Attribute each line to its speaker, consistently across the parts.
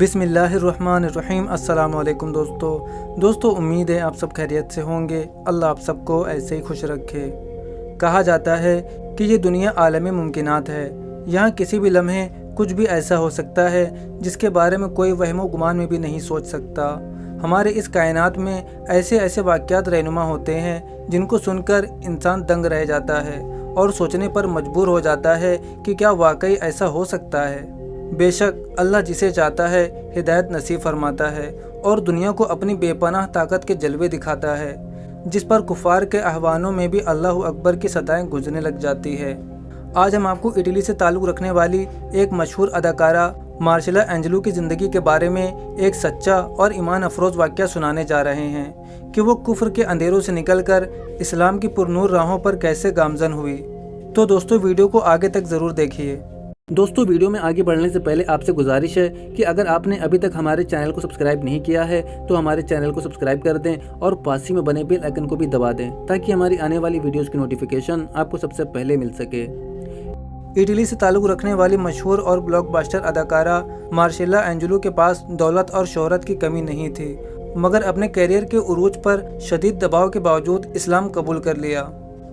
Speaker 1: بسم اللہ الرحمن الرحیم۔ السلام علیکم دوستو امید ہے آپ سب خیریت سے ہوں گے۔ اللہ آپ سب کو ایسے ہی خوش رکھے۔ کہا جاتا ہے کہ یہ دنیا عالم ممکنات ہے، یہاں کسی بھی لمحے کچھ بھی ایسا ہو سکتا ہے جس کے بارے میں کوئی وہم و گمان میں بھی نہیں سوچ سکتا۔ ہمارے اس کائنات میں ایسے واقعات رہنما ہوتے ہیں جن کو سن کر انسان دنگ رہ جاتا ہے اور سوچنے پر مجبور ہو جاتا ہے کہ کیا واقعی ایسا ہو سکتا ہے۔ بے شک اللہ جسے چاہتا ہے ہدایت نصیب فرماتا ہے اور دنیا کو اپنی بے پناہ طاقت کے جلوے دکھاتا ہے، جس پر کفار کے احوانوں میں بھی اللہ اکبر کی صدائیں گونجنے لگ جاتی ہے۔ آج ہم آپ کو اٹلی سے تعلق رکھنے والی ایک مشہور اداکارہ مارشلا اینجلو کی زندگی کے بارے میں ایک سچا اور ایمان افروز واقعہ سنانے جا رہے ہیں کہ وہ کفر کے اندھیروں سے نکل کر اسلام کی پرنور راہوں پر کیسے گامزن ہوئی۔ تو دوستو ویڈیو کو آگے تک ضرور دیکھیے۔ دوستو ویڈیو میں آگے بڑھنے سے پہلے آپ سے گزارش ہے کہ اگر آپ نے ابھی تک ہمارے چینل کو سبسکرائب نہیں کیا ہے تو ہمارے چینل کو سبسکرائب کر دیں اور پاس ہی میں بنے بیل آئیکن کو بھی دبا دیں تاکہ ہماری آنے والی ویڈیوز کی نوٹیفیکیشن آپ کو سب سے پہلے مل سکے۔ اٹلی سے تعلق رکھنے والی مشہور اور بلاک باسٹر اداکارہ مارشلا اینجلو کے پاس دولت اور شہرت کی کمی نہیں تھی، مگر اپنے کیریئر کے عروج پر شدید دباؤ کے باوجود اسلام قبول کر لیا۔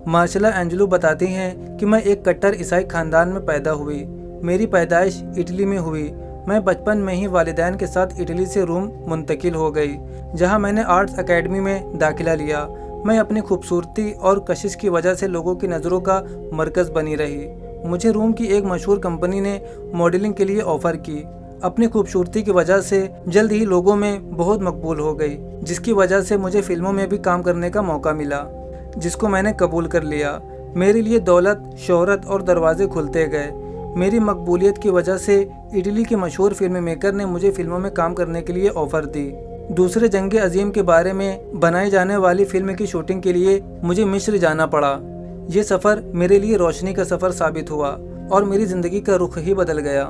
Speaker 1: مارشلا اینجلو بتاتی ہیں کہ میں ایک کٹر عیسائی خاندان میں پیدا ہوئی۔ میری پیدائش اٹلی میں ہوئی۔ میں بچپن میں ہی والدین کے ساتھ اٹلی سے روم منتقل ہو گئی، جہاں میں نے آرٹس اکیڈمی میں داخلہ لیا۔ میں اپنی خوبصورتی اور کشش کی وجہ سے لوگوں کی نظروں کا مرکز بنی رہی۔ مجھے روم کی ایک مشہور کمپنی نے ماڈلنگ کے لیے آفر کی۔ اپنی خوبصورتی کی وجہ سے جلد ہی لوگوں میں بہت مقبول ہو گئی، جس کی وجہ سے مجھے فلموں میں بھی کام کرنے کا موقع ملا، جس کو میں نے قبول کر لیا۔ میرے لیے دولت، شہرت اور دروازے کھلتے گئے۔ میری مقبولیت کی وجہ سے اٹلی کے مشہور فلم میکر نے مجھے فلموں میں کام کرنے کے لیے آفر دی۔ دوسرے جنگ عظیم کے بارے میں بنائی جانے والی فلم کی شوٹنگ کے لیے مجھے مصر جانا پڑا۔ یہ سفر میرے لیے روشنی کا سفر ثابت ہوا اور میری زندگی کا رخ ہی بدل گیا۔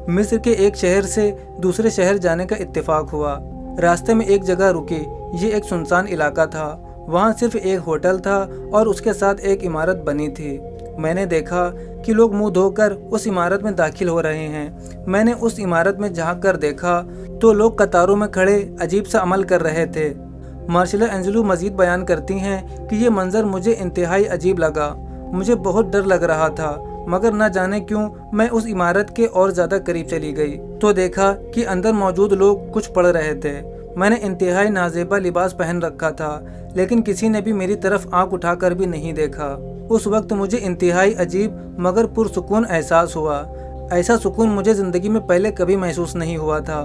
Speaker 1: مصر کے ایک شہر سے دوسرے شہر جانے کا اتفاق ہوا۔ راستے میں ایک جگہ رکی۔ یہ ایک سنسان علاقہ تھا۔ وہاں صرف ایک ہوٹل تھا اور اس کے ساتھ ایک عمارت بنی تھی۔ میں نے دیکھا کہ لوگ منہ دھو کر اس عمارت میں داخل ہو رہے ہیں۔ میں نے اس عمارت میں جھانک کر دیکھا تو لوگ قطاروں میں کھڑے عجیب سا عمل کر رہے تھے۔ مارشلا اینجلو مزید بیان کرتی ہیں کہ یہ منظر مجھے انتہائی عجیب لگا۔ مجھے بہت ڈر لگ رہا تھا، مگر نہ جانے کیوں میں اس عمارت کے اور زیادہ قریب چلی گئی تو دیکھا کہ اندر موجود لوگ کچھ پڑھ رہے تھے۔ میں نے انتہائی نازیبا لباس پہن رکھا تھا، لیکن کسی نے بھی میری طرف آنکھ اٹھا کر بھی نہیں دیکھا۔ اس وقت مجھے انتہائی عجیب مگر پرسکون احساس ہوا۔ ایسا سکون مجھے زندگی میں پہلے کبھی محسوس نہیں ہوا تھا۔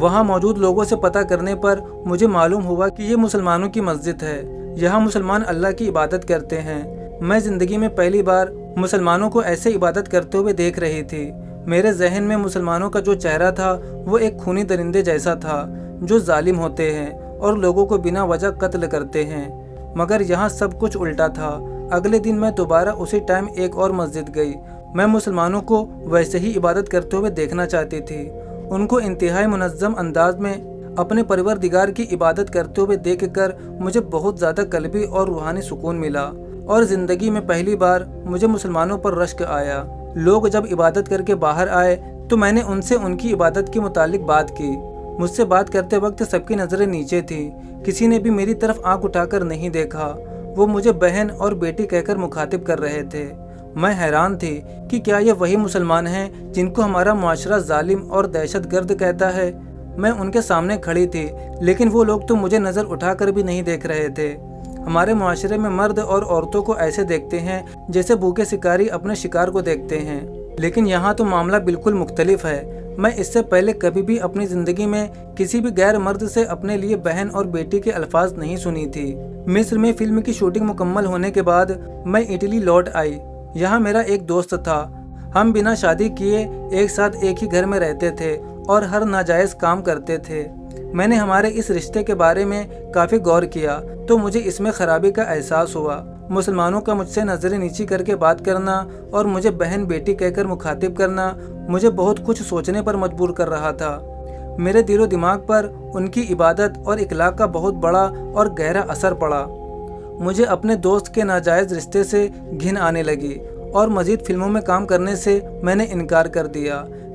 Speaker 1: وہاں موجود لوگوں سے پتہ کرنے پر مجھے معلوم ہوا کہ یہ مسلمانوں کی مسجد ہے۔ یہاں مسلمان اللہ کی عبادت کرتے ہیں۔ میں زندگی میں پہلی بار مسلمانوں کو ایسے عبادت کرتے ہوئے دیکھ رہی تھی۔ میرے ذہن میں مسلمانوں کا جو چہرہ تھا وہ ایک خونی درندے جیسا تھا جو ظالم ہوتے ہیں اور لوگوں کو بنا وجہ قتل کرتے ہیں، مگر یہاں سب کچھ الٹا تھا۔ اگلے دن میں دوبارہ اسی ٹائم ایک اور مسجد گئی۔ میں مسلمانوں کو ویسے ہی عبادت کرتے ہوئے دیکھنا چاہتی تھی۔ ان کو انتہائی منظم انداز میں اپنے پروردگار کی عبادت کرتے ہوئے دیکھ کر مجھے بہت زیادہ قلبی اور روحانی سکون ملا، اور زندگی میں پہلی بار مجھے مسلمانوں پر رشک آیا۔ لوگ جب عبادت کر کے باہر آئے تو میں نے ان سے ان کی عبادت کے متعلق بات کی۔ مجھ سے بات کرتے وقت سب کی نظریں نیچے تھیں۔ کسی نے بھی میری طرف آنکھ اٹھا کر نہیں دیکھا۔ وہ مجھے بہن اور بیٹی کہہ کر مخاطب کر رہے تھے۔ میں حیران تھی کہ کیا یہ وہی مسلمان ہیں جن کو ہمارا معاشرہ ظالم اور دہشت گرد کہتا ہے؟ میں ان کے سامنے کھڑی تھی، لیکن وہ لوگ تو مجھے نظر اٹھا کر بھی نہیں دیکھ رہے تھے۔ ہمارے معاشرے میں مرد اور عورتوں کو ایسے دیکھتے ہیں جیسے بھوکے شکاری اپنے شکار کو دیکھتے ہیں، لیکن یہاں تو معاملہ بالکل مختلف ہے۔ میں اس سے پہلے کبھی بھی اپنی زندگی میں کسی بھی غیر مرد سے اپنے لیے بہن اور بیٹی کے الفاظ نہیں سنی تھی۔ مصر میں فلم کی شوٹنگ مکمل ہونے کے بعد میں اٹلی لوٹ آئی۔ یہاں میرا ایک دوست تھا۔ ہم بنا شادی کیے ایک ساتھ ایک ہی گھر میں رہتے تھے اور ہر ناجائز کام کرتے تھے۔ میں نے ہمارے اس رشتے کے بارے میں کافی غور کیا تو مجھے اس میں خرابی کا احساس ہوا۔ مسلمانوں کا مجھ سے نظریں نیچی کر کے بات کرنا اور مجھے بہن بیٹی کہہ کر مخاطب کرنا مجھے بہت کچھ سوچنے پر مجبور کر رہا تھا۔ میرے دل و دماغ پر ان کی عبادت اور اخلاق کا بہت بڑا اور گہرا اثر پڑا۔ مجھے اپنے دوست کے ناجائز رشتے سے گھن آنے لگی اور مزید فلموں میں کام کرنے سے میں نے انکار کر دیا۔